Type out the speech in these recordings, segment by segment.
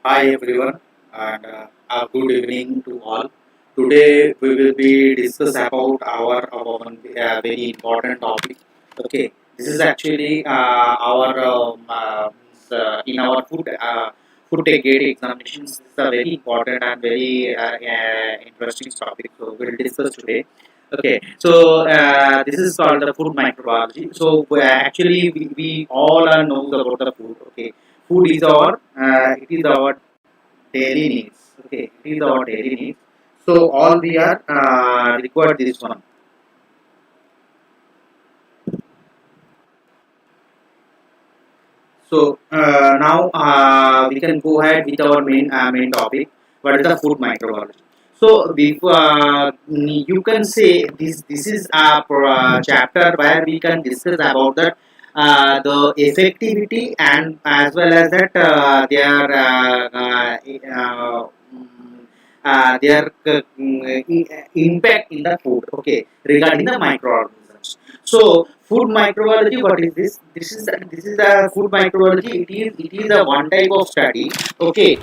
Hi everyone, and a good evening to all. Today we will be discuss about our one very important topic. Okay, this is actually our in our food tech gate examinations. This is a very important and very interesting topic. So we'll discuss today. Okay, so this is called the food microbiology. So we all are knows about the food. Okay, food is our it is our daily needs. Okay, it is our daily needs. So all we are required this one. So now we can go ahead with our main topic. What is the food microbiology? So you can say this is a chapter where we can discuss about that the effectivity and as well as that impact in the food. Okay, regarding the microorganisms. So food microbiology, what is this? This is the food microbiology. It is a one type of study. Okay,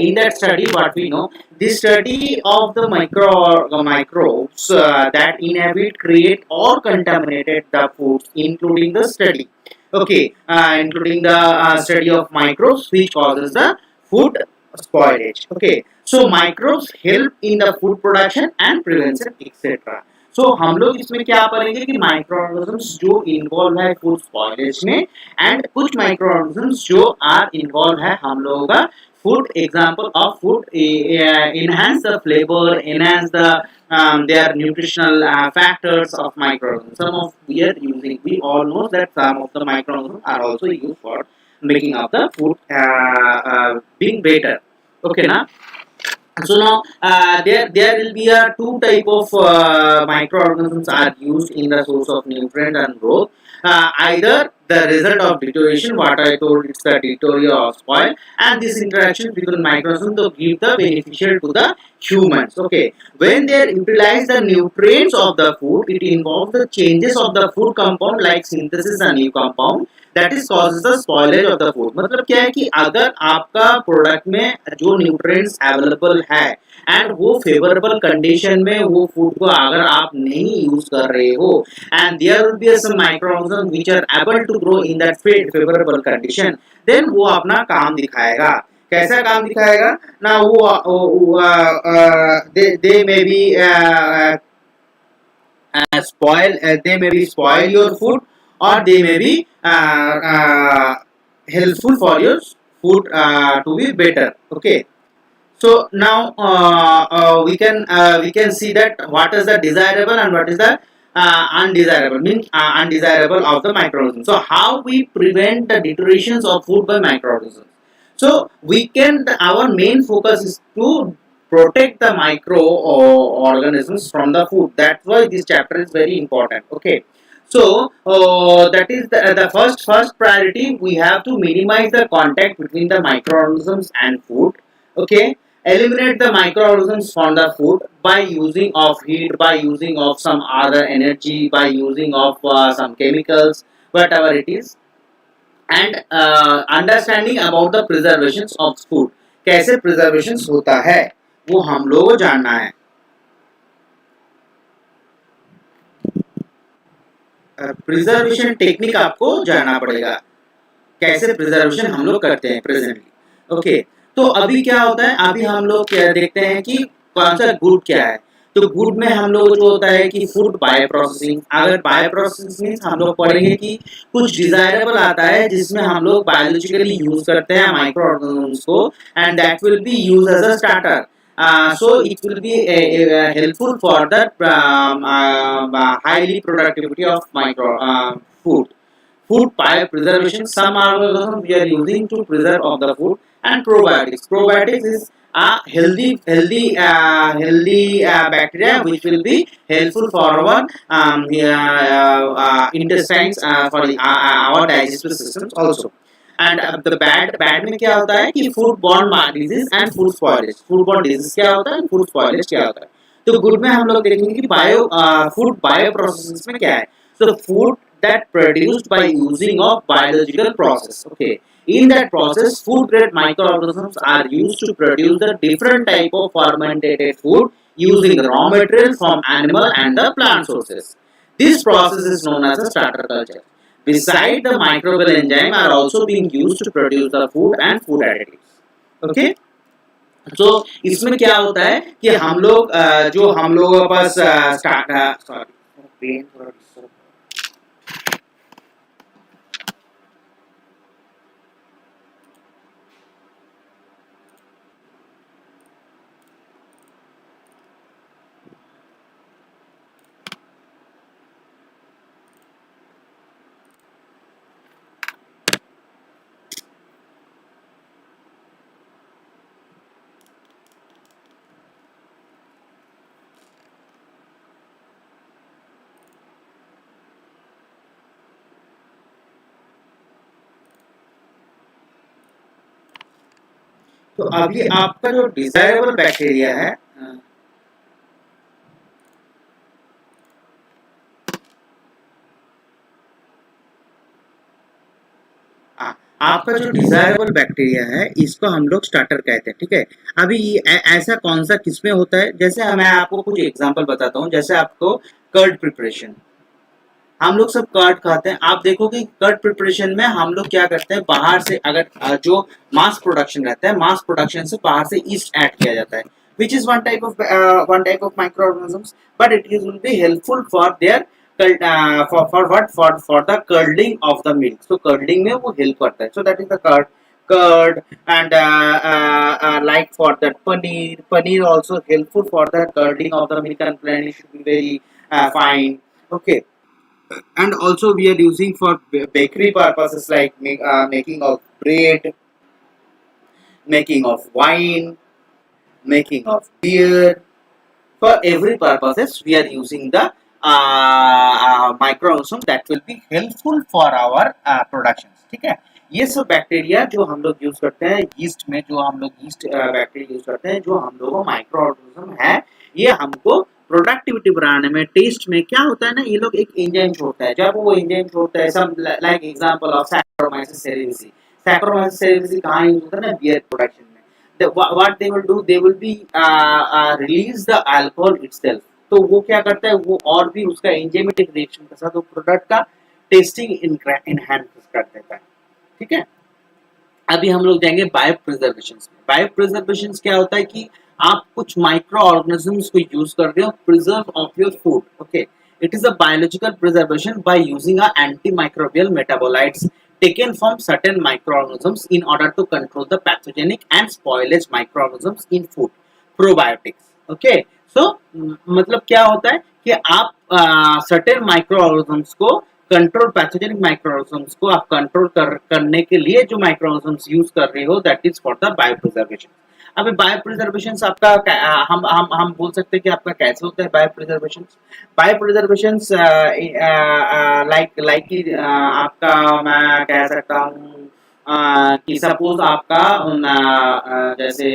in that study, what we know, this study of the microbes that inhabit, create, or contaminated the foods, including the study. Okay, including the study of microbes, which causes the food spoilage. Okay, so microbes help in the food production and prevention, etc. So हम लोग इसमें क्या पढ़ेंगे कि micro organisms जो involve है food spoilage में and कुछ माइक्रो ऑर्गेनिजम्स जो आर इन्वॉल्व है हम लोगों का food example of food enhance the flavor, enhance the their nutritional factors of microorganisms. Some of we all know that some of the microorganisms are also used for making up the food being better. Okay, now so now there will be a two type of microorganisms are used in the source of nutrient and growth. Either the result of deterioration, what I told, it's the deterioration or spoil, and this interaction between microorganisms to give the beneficial to the humans. Okay, when they utilize the nutrients of the food, it involves the changes of the food compound like synthesis and new compound that is causes the spoilage of the food. मतलब क्या है कि अगर आपका product में जो nutrients available है and वो फेवरेबल कंडीशन में वो फूड को अगर आप नहीं यूज कर रहे हो and there will be some microorganism which are able to grow in that favourable condition, then वो अपना काम दिखाएगा. कैसा काम दिखाएगा ना, वो they may be they may be spoil your food, or they may be helpful for your food to be better. Okay, so now we can see that what is the desirable and what is the undesirable, means undesirable of the microorganisms. So how we prevent the deteriorations of food by microorganisms? So we can, our main focus is to protect the microorganisms from the food. That's why this chapter is very important. Okay, so that is the first priority. We have to minimize the contact between the microorganisms and food. Okay, eliminate the microorganisms from the food by using of heat, by using of some other energy, by using of some chemicals, whatever it is. And understanding about the preservation of food, कैसे preservation होता है वो हम लोगों को जानना है. Preservation technique आपको जानना पड़ेगा, कैसे प्रिजर्वेशन हम लोग करते हैं प्रेजेंटली. ओके, तो अभी क्या होता है, अभी हम लोग क्या देखते हैं कि कौन सा गुड क्या है. तो गुड में हम लोग जो होता है कि फूड बायो प्रोसेसिंग. अगर बायो प्रोसेसिंग मीन्स हम लोग पढ़ेंगे कि कुछ डिजायरेबल आता है जिसमें हम लोग बायोलॉजिकली यूज करते हैं माइक्रो ऑर्गेनिजम्स को, and that will be use as a starter. So it will be helpful for the highly productivity of micro food. Food preservation, some organisms we are using to preserve of the food. And probiotics. Probiotics is a healthy bacteria which will be helpful for our intestines, for our digestive systems also. And the bad में क्या होता है कि food borne disease and food spoilage. Food borne disease क्या होता है, food spoilage क्या होता है. तो गुड में हम लोग देखेंगे कि फूड बायो प्रोसेसेस में क्या है. So food that produced by using of biological process. Okay, in that process, food grade microorganisms are used to produce the different type of fermented food using raw material from animal and the plant sources. This process is known as a starter culture. Besides, the microbial enzyme are also being used to produce the food and food additives. Okay. तो इसमें क्या होता है कि हम लोग जो हम लोगों के पास स्टार्ट सॉरी तो अभी आपका जो डिजायरेबल बैक्टीरिया है आपका जो डिजायरेबल बैक्टीरिया है इसको हम लोग स्टार्टर कहते हैं, ठीक है। अभी ऐसा कौन सा किसमें होता है, जैसे मैं आपको कुछ एग्जांपल बताता हूँ। जैसे आपको कर्ड प्रिपरेशन, हम लोग सब कर्ड खाते हैं। आप देखोगे कर्ड प्रिपरेशन में हम लोग क्या करते हैं, बाहर से अगर जो मास प्रोडक्शन रहता है, मास प्रोडक्शन से बाहर से ईस्ट ऐड किया जाता है, which is one type of microorganisms, but it is will be helpful for their for what for the curdling of the milk. So curdling में वो help करता है, so that is the curd and like for that paneer also helpful for the curdling of the milk, and plain should be very fine. Okay, and also we are using for bakery purposes like making of bread, making of wine, making of beer. For every purposes we are using the microorganism that will be helpful for our productions, ठीक है। ये सब bacteria जो हम लोग use करते हैं yeast में, जो हम लोग यीस्ट बैक्टीरिया यूज करते हैं, जो हम लोगों माइक्रो ऑर्गेनिज्म है, ये हमको प्रोडक्टिविटी बढ़ाने में, टेस्ट में क्या होता है ना, ये लोग एक एंजाइम छोड़ता है। जब वो एंजाइम छोड़ता है, सब like example of saccharomyces cerevisiae. Saccharomyces cerevisiae कहाँ यूज होता है ना, बियर प्रोडक्शन में। what they will do, they will be release the alcohol itself। तो वो क्या करता है, वो और भी उसका एंजाइमेटिक रिएक्शन के साथ वो प्रोडक्ट का टेस्टिंग इनहैंस कर देता है, ठीक है। अभी हम लोग जाएंगे बायो प्रिजर्वेशन में। बायो प्रिजर्वेशन क्या होता है कि आप कुछ माइक्रो ऑर्गेनिजम्स को यूज कर रहे हो preserve of your food. Okay, it is a biological preservation by using a antimicrobial metabolites taken from certain microorganisms in order to control the pathogenic and spoilage microorganisms in food, probiotics। okay, so मतलब क्या होता है कि आप certain microorganisms को control, pathogenic microorganisms को आप control करने के लिए जो माइक्रोऑर्गेनिजम्स यूज कर रहे हो, that is for the bio preservation. अभी बायो प्रिजर्वेशन आपका हम बोल सकते हैं कि आपका कैसे होता है bio preservation. Bio preservation like आपका मैं कह सकता हूँ कि सपोज आपका जैसे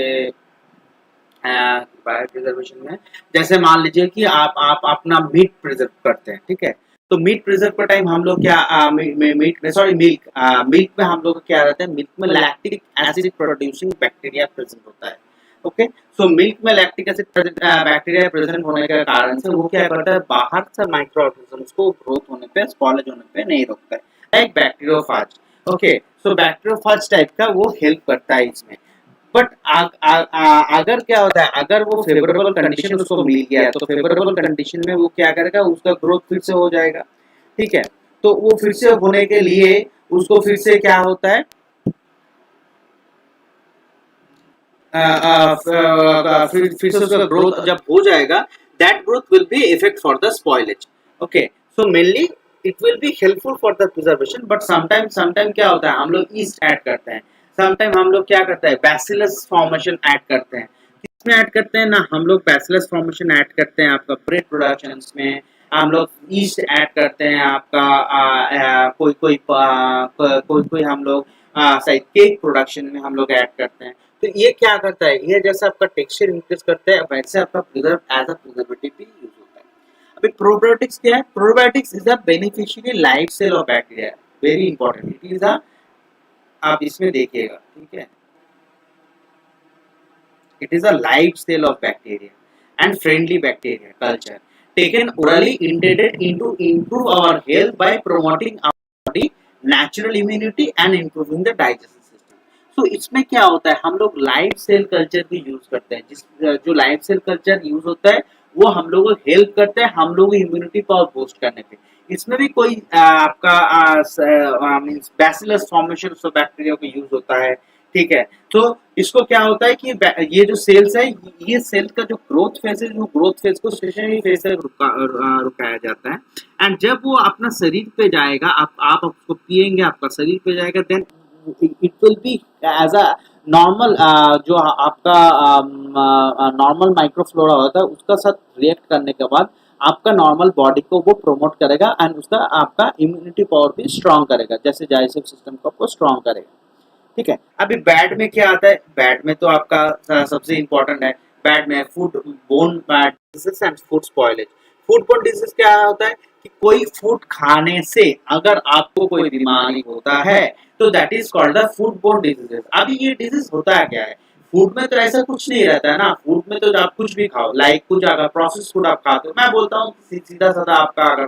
बायो प्रिजर्वेशन में जैसे मान लीजिए कि आप अपना मीट प्रिजर्व करते हैं, ठीक है। तो मीट प्रिजर्व का टाइम हम लोग क्या मिल्क में हम लोग क्या रहता है, मिल्क में lactic acid producing bacteria present होता है। ओके, सो मिल्क में लैक्टिक एसिड बैक्टीरिया प्रेजेंट होने के कारण से वो क्या करता है, बाहर से माइक्रो ऑर्गेनिजम्स को ग्रोथ होने पे, स्पॉलेज होने पे नहीं रोकता है, लाइक बैक्टीरियोफाज। ओके, सो बैक्टीरियोफाज टाइप का वो हेल्प करता है इसमें। बट अगर क्या होता है, अगर वो फेवरेबल कंडीशन उसको मिल गया तो फेवरेबल कंडीशन में वो क्या करेगा, उसका ग्रोथ फिर से हो जाएगा, ठीक है। तो वो फिर से होने के लिए उसको फिर से क्या होता है, फिर से उसका ग्रोथ जब हो जाएगा, that growth will be effect for the spoilage. Okay, so mainly it will be helpful for the preservation. But sometime क्या होता है, हम लोग ईस्ट ऐड करते हैं, समटाइम हम लोग क्या करते हैं, बैसिलस फॉर्मेशन ऐड करते हैं। किसमें ऐड करते हैं ना, हम लोग बैसिलस फॉर्मेशन ऐड करते हैं आपका ब्रेड प्रोडक्शन में, हम लोग ईस्ट ऐड करते हैं आपका कोई हम लोग केक प्रोडक्शन में हम लोग ऐड करते हैं। तो ये क्या करता है, ये जैसे आपका टेक्सचर इंक्रीज करता है, वैसे आपका प्रिजर्व एज अ प्रिजर्वेटिव भी यूज होता है। अभी प्रोबायोटिक्स क्या है? Probiotics is a beneficiary life cell of bacteria, very important, it is a, आप इसमें देखिएगा, ठीक है, it is a life cell of bacteria and friendly bacteria culture taken orally intended into improve our health by promoting our body natural immunity and improving the digestion system. So इसमें क्या होता है, हम लोग लाइफ सेल कल्चर भी use करते हैं, जिस जो लाइफ सेल कल्चर यूज होता है वो हम लोग को हेल्प करते हैं हम लोग इम्यूनिटी पावर बूस्ट करने पे। इसमें भी कोई आपका means bacillus formation of bacteria का यूज होता है, ठीक है। तो इसको क्या होता है कि ये जो सेल्स है, ये सेल का जो ग्रोथ फेज है, जो ग्रोथ फेज को स्टेशनरी फेज से रुकाया जाता है, एंड जब वो अपना शरीर पे जाएगा, आप उसको पिएंगे, आपका शरीर पे जाएगा, then it will be as a normal, जो आपका नॉर्मल माइक्रोफ्लोरा होता है उसका साथ रिएक्ट करने के बाद आपका नॉर्मल बॉडी को वो प्रोमोट करेगा एंड उसका आपका इम्यूनिटी पावर भी स्ट्रांग करेगा, जैसे डाइजेस्टिव सिस्टम को आपको स्ट्रांग करेगा, ठीक है। अभी बैड में क्या आता है? बैड में तो आपका सबसे इंपॉर्टेंट है, बैड में food bone disease and food spoilage. Food bone disease क्या होता है कि कोई फूड खाने से अगर आपको कोई बीमारी होता है तो that is called the food bone diseases. अभी ये डिजीज होता है क्या है? फूड में तो ऐसा कुछ नहीं रहता है ना, फूड में तो आप कुछ भी खाओ, लाइक कुछ अगर प्रोसेस फूड आप खाते हो, मैं बोलता हूँ सीधा साधा आपका अगर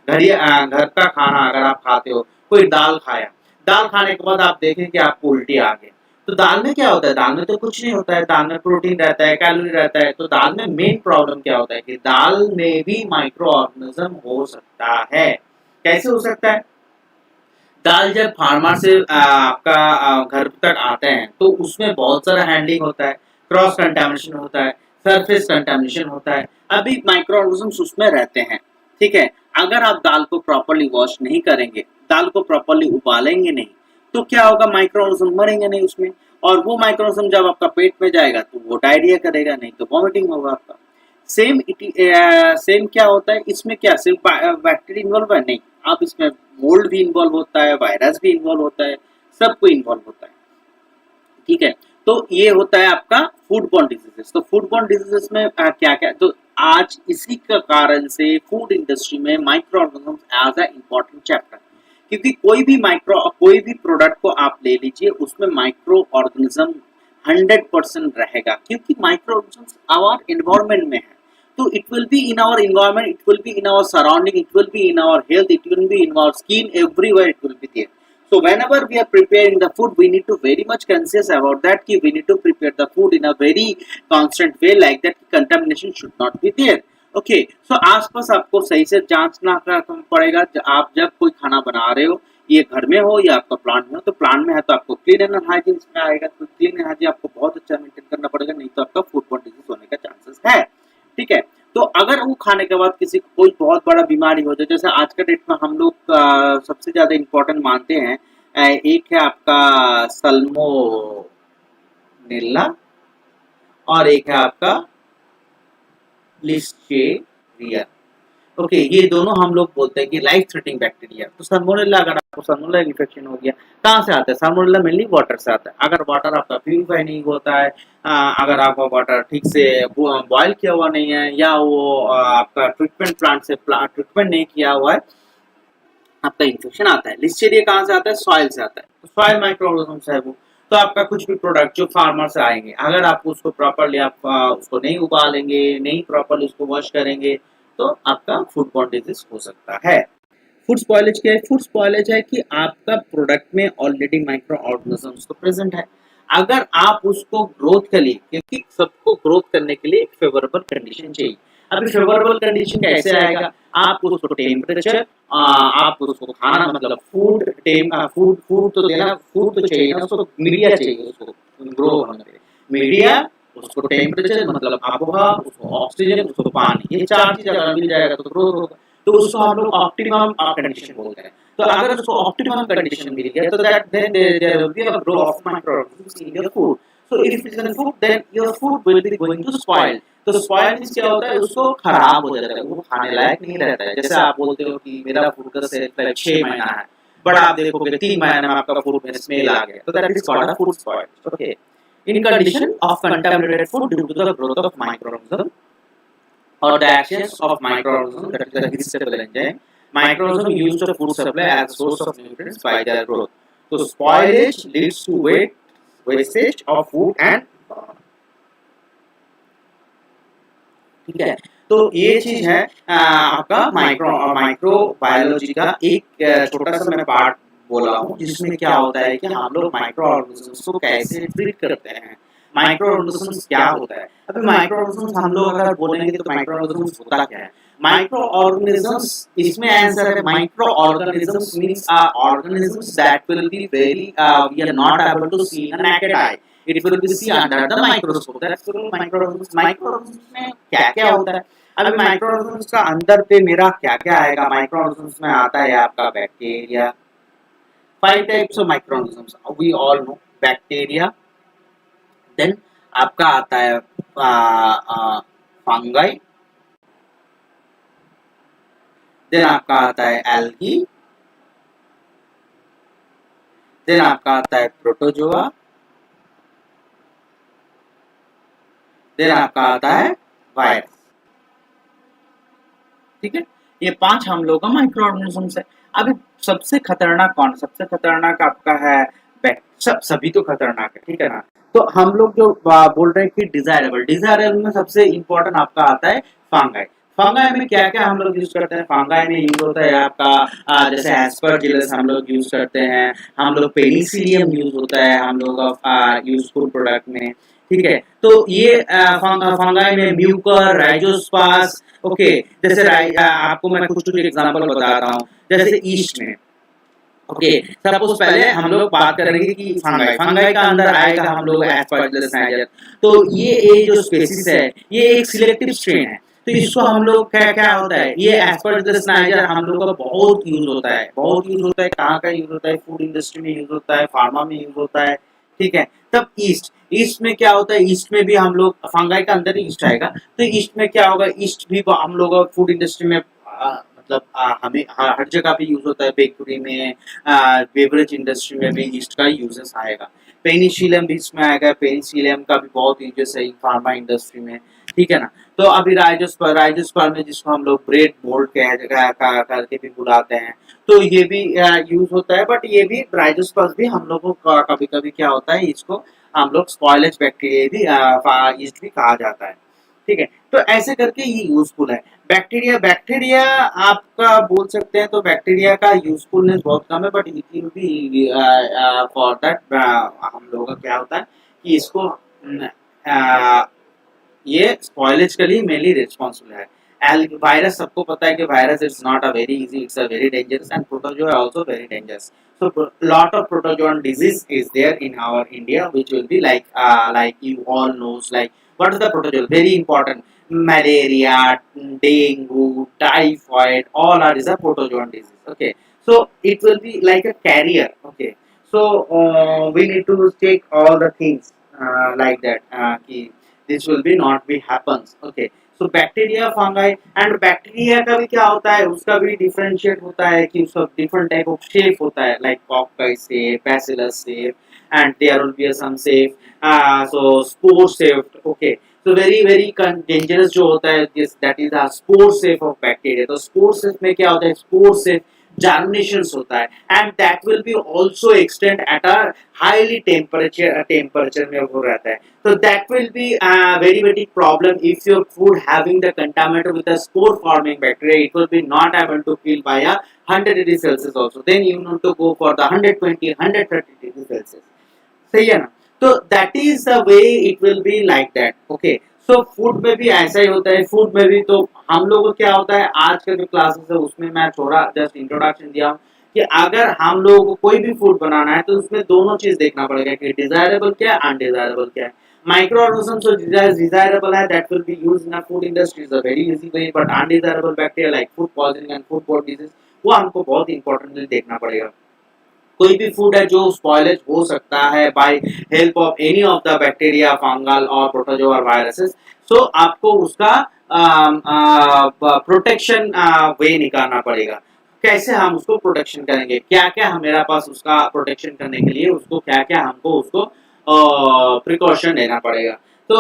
घर का खाना अगर आप खाते हो, कोई दाल खाया, दाल खाने के बाद आप देखें कि आपको उल्टी आ गई, तो दाल में क्या होता है? दाल में तो कुछ नहीं होता है, दाल में प्रोटीन रहता है, कैलोरी रहता है। तो दाल में मेन प्रॉब्लम क्या होता है कि दाल में भी माइक्रो ऑर्गेनिज्म हो सकता है। कैसे हो सकता है? दाल जब फार्मर से आपका घर तक आते हैं तो उसमें बहुत सारा हैंडलिंग होता है, क्रॉस कंटामिनेशन होता है, सरफेस कंटामिनेशन होता है, अभी माइक्रो ऑर्गेनिजम्स उसमें रहते हैं, ठीक है। अगर आप दाल को प्रॉपर्ली वॉश नहीं करेंगे, दाल को प्रॉपर्ली उबालेंगे नहीं, तो क्या होगा? माइक्रो ऑर्गेनिज्म मरेंगे नहीं उसमें, और वो माइक्रो ऑर्गेनिज्म जब आपका पेट में जाएगा तो वो डायरिया करेगा, नहीं तो वॉमिटिंग होगा आपका। सेम क्या होता है इसमें? क्या सिर्फ बैक्टीरिया इन्वॉल्व है? नहीं, आप इसमें मोल्ड भी इन्वॉल्व होता है, वायरस भी इन्वॉल्व होता है, सब कोई इन्वॉल्व होता है, ठीक है। तो ये होता है आपका फूड बॉर्न डिजीजेस। तो फूड बॉर्न डिजीजेस में क्या क्या, तो आज इसी का कारण से फूड इंडस्ट्री में micro organism as a important chapter, क्योंकि कोई भी प्रोडक्ट को आप ले लीजिए उसमें माइक्रो ऑर्गेनिज्म 100% रहेगा, क्योंकि माइक्रो ऑर्गेनिज्म आवर एनवायरनमेंट में है। तो it will be in our environment, it will be in our surrounding, it will be in our health, it will be in our skin, everywhere it will be there. So whenever we are preparing the food, we need to very much conscious about that कि we need to prepare the food in a very constant way, like that contamination should not be there. Okay, so आसपास आपको सही से जांचना पड़ेगा। आप जब कोई खाना बना रहे हो, ये घर में हो या आपका प्लांट में हो, तो प्लांट में है तो आपको क्लीन एंड हाइजीन में आएगा, तो क्लीन एंड हाइजीन आपको बहुत अच्छा मेंटेन करना पड़ेगा, नहीं तो आपका फूड बॉर्न डिजीज होने का चांसेस है, ठीक है। तो अगर वो खाने के बाद किसी को कोई बहुत बड़ा बीमारी हो जाए, जैसे आज के डेट में हम लोग सबसे ज्यादा इम्पोर्टेंट मानते हैं, एक है आपका सल्मोनेला और एक है आपका लिस्टेरिया। ओके, ये दोनों हम लोग बोलते हैं कि लाइफ थ्रेटनिंग बैक्टीरिया। तो सल्मोनेला, अगर आपको सल्मोनेला इन्फेक्शन हो गया, कहाँ से आता है? सल्मोनेला मेनली वाटर से आता है। अगर वाटर आपका प्यूरिफाई नहीं होता है, अगर आपका वाटर ठीक से बॉयल किया हुआ नहीं है, या वो आपका ट्रीटमेंट प्लांट से ट्रीटमेंट नहीं किया हुआ है, आपका इन्फेक्शन आता है। लिस्टेरिया कहाँ से आता है? सॉइल से आता है। तो सॉइल माइक्रोऑर्गेनिज्म्स है वो। तो आपका कुछ भी प्रोडक्ट जो फार्मर से आएंगे, अगर आप उसको प्रॉपर्ली आप उसको नहीं उबालेंगे, नहीं प्रॉपर्ली उसको वॉश करेंगे, तो आपका फूड बॉर्न डिजीज हो सकता है। फूड स्पॉइलेज क्या है? फूड स्पॉइलेज है कि आपका प्रोडक्ट में ऑलरेडी माइक्रो ऑर्गेनिजम्स तो प्रेजेंट है, अगर आप उसको ग्रोथ के लिए, क्योंकि सबको ग्रोथ करने के लिए एक फेवरेबल कंडीशन चाहिए। अभी फेवरेबल कंडीशन कैसे आएगा? आप उसको टेम्परेचर, आप उसको खाना, मतलब फूड तो देना, फूड तो चाहिए ना, उसको मीडिया चाहिए उसको ग्रो होने के लिए। मीडिया, उसको टेम्परेचर मतलब आबोहवा, उसको ऑक्सीजन, उसको पानी, ये चार चीज अगर मिल जाएगा तो ग्रोथ होगा। तो उसको हम लोग ऑप्टिमम कंडीशन बोलते हैं। तो अगर उसको ऑप्टिमम कंडीशन मिल गया, तो that then there will be a grow of microorganisms in your food. So if it is in food, then your food will be going to spoil. तो स्पॉइल मींस क्या होता है? उसको खराब हो जाता है, वो खाने लायक नहीं रहता है। जैसे आप बोलते हो कि मेरा फूड का सेल्फ लाइफ 6 महीना है, बट आप देखोगे 3 महीने में आपका फूड में स्मेल आ गया, तो that is called a food spoil. Okay, in condition of contaminated food due to the growth of microorganism or the actions of microorganisms, that is the vegetable enzyme. Microorganisms use the food supply as a source of nutrients by their growth. So spoilage leads to wastage of food and, ठीक है। तो ये चीज है आपका micro biology का एक छोटा सा मैं पार्ट बोला हूँ, जिसमें क्या होता है कि हम लोग माइक्रो ऑर्गेनिजम्स को कैसे ट्रीट करते हैं। माइक्रो ऑर्गेनिजम्स क्या होता है? अभी माइक्रो ऑर्गेनिजम्स हम लोग अगर बोलेंगे तो माइक्रो ऑर्गेनिजम्स होता क्या है? माइक्रो ऑर्गेनिजम्स, इसमें आंसर है micro organisms means organisms that will be very we are not able to see in naked eye, it will be seen under the microscope. That's called microorganisms. Microorganisms में क्या क्या होता है? अभी microorganisms का अंदर पे मेरा क्या क्या आएगा? माइक्रोऑर्गेनिजम्स में आता है आपका bacteria, 5 types of microorganisms we all know, bacteria, then आपका आता है फंगाई, देन आपका आता है एल्गी, देन आपका आता है प्रोटोजोआ, देन आपका आता है वायरस। ठीक है, ये 5 हम लोग का माइक्रो ऑर्गेनिजम्स है। अभी सबसे खतरनाक कौन? सबसे खतरनाक आपका है सभी तो खतरनाक है, ठीक है ना। तो हम लोग जो बोल रहे हैं कि डिजायरेबल में सबसे इंपॉर्टेंट आपका आता है फंगाई। फंगाई में क्या क्या हम लोग यूज करते हैं? फंगाई में यूज होता है आपका जैसे एस्परजिलस हम लोग यूज करते हैं, हम लोग पेनिसिलियम यूज होता है हम लोग यूजफुल प्रोडक्ट में, ठीक है। तो ये फंगाई में म्यूकर, राइजोस्पास, ओके। जैसे आपको मैं कुछ कुछ एग्जांपल बताता हूँ, जैसे ईस्ट में, ओके। सपोज पहले हम लोग बात करेंगे कि फंगाई का अंदर आएगा हम लोग एस्परजिलस नाइजर। तो ये जो स्पीशीज है ये एक सिलेक्टिव स्ट्रेन है। तो इसको हम लोग क्या क्या होता है, ये एस्परजिलस नाइजर हम लोग का बहुत यूज होता है, बहुत यूज होता है। कहाँ का यूज होता है? फूड इंडस्ट्री में यूज होता है, फार्मा में यूज होता है, ठीक है। तब ईस्ट में क्या होता है? ईस्ट में भी हम लोग फंगाई का अंदर ही ईस्ट आएगा, तो ईस्ट में क्या होगा? ईस्ट भी हम लोग फूड इंडस्ट्री में मतलब हमें हर जगह पे यूज होता है, बेकरी में, बेवरेज इंडस्ट्री में भी ईस्ट का यूजेस आएगा। पेनिसिलियम भी इसमें आएगा, पेनिसिलियम का भी बहुत यूजेस है फार्मा इंडस्ट्री में, ठीक है ना। तो अभी राइजोस्पर्म में जिसको हम लोग ब्रेड बोल्ट करके भी बुलाते हैं, तो ये भी यूज होता है। बट ये भी राइजोस्पर्म भी हम लोगों का कभी कभी क्या होता है, इसको हम लोग स्पॉयलेज बैक्टीरिया भी ईस्ट भी कहा जाता है, ठीक है। तो ऐसे करके ये यूजफुल है। बैक्टीरिया आपका बोल सकते हैं तो बैक्टीरिया का यूजफुलनेस बहुत कम है, but it will B for that हम लोगों का क्या होता है कि इसको ये स्पॉयलेज के लिए मेनली रिस्पॉन्सिबल है। वायरस सबको पता है कि virus is not a very easy, it's a very dangerous, and protozoa है also very dangerous. So lot of protozoan disease is there in our India, which will be like you all knows, like what is the protozoan? Very important. Malaria, dengue, typhoid, all are is a protozoan disease. Okay, so it will be like a carrier. Okay, so we need to take all the things like that. This will be not be happens. Okay, so bacteria, fungi, and bacteria का भी क्या होता है? उसका भी differentiate होता है कि उसका डिफरेंट टाइप ऑफ शेप होता है, like cocci shape, bacillus shape, and there will be some shape, so spore shape, okay. तो वेरी डेंजरस जो होता है that is the spore shape of bacteria. तो स्पोर शेप में क्या होता है? स्पोर शेप germinations होता है, and that will be also extend at a highly temperature में वो रहता है। So that will be a very problem if your food having the contaminated with a spore forming bacteria. It will be not able to kill by a 100 degrees Celsius also. Then you need to go for the 120, 130 degrees Celsius. सही है ना? तो that is the way it will be like that. Okay. So food में भी ऐसा ही होता है। Food में भी तो हम लोगों को क्या होता है, आज के जो क्लासेस है उसमें मैं थोड़ा जस्ट इंट्रोडक्शन दिया हूँ कि अगर हम लोगों को कोई भी फूड बनाना है तो उसमें दोनों चीज देखना पड़ेगा कि डिजायरेबल क्या है, अनडिजायरेबल क्या है। माइक्रो ऑर्गेनिजम्स जो डिजायरेबल है that will be used in food industry is a very easy way, but undesirable bacteria like food poisoning and food borne disease वो हमको बहुत इंपॉर्टेंटली देखना पड़ेगा। कोई भी फूड है जो स्पॉइलेज हो सकता है by help of any of the bacteria, fungal और प्रोटोजोआ वायरसेस, सो आपको उसका प्रोटेक्शन वे निकालना पड़ेगा। कैसे हम उसको प्रोटेक्शन करेंगे, क्या क्या मेरा पास उसका प्रोटेक्शन करने के लिए उसको क्या क्या हमको उसको प्रिकॉशन लेना पड़ेगा। तो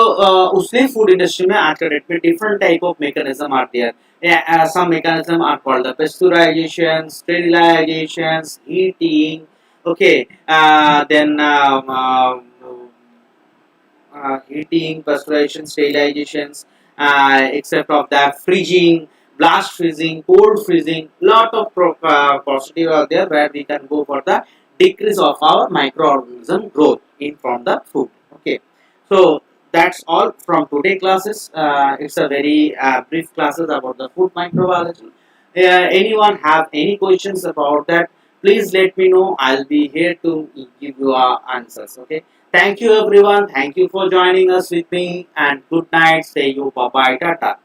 उसने फूड इंडस्ट्री में आज के डेट में different type of mechanism are there. Some mechanism are called the pasteurization, sterilization, heating. Okay, then heating, pasteurization, sterilizations, except of that freezing, blast freezing, cold freezing. Lot of positive are there where we can go for the decrease of our microorganism growth in from the food. Okay, so that's all from today classes. It's a very brief classes about the food microbiology. Anyone have any questions about that? Please let me know. I'll be here to give you answers. Okay. Thank you everyone. Thank you for joining us with me and good night. Say you bye bye tata.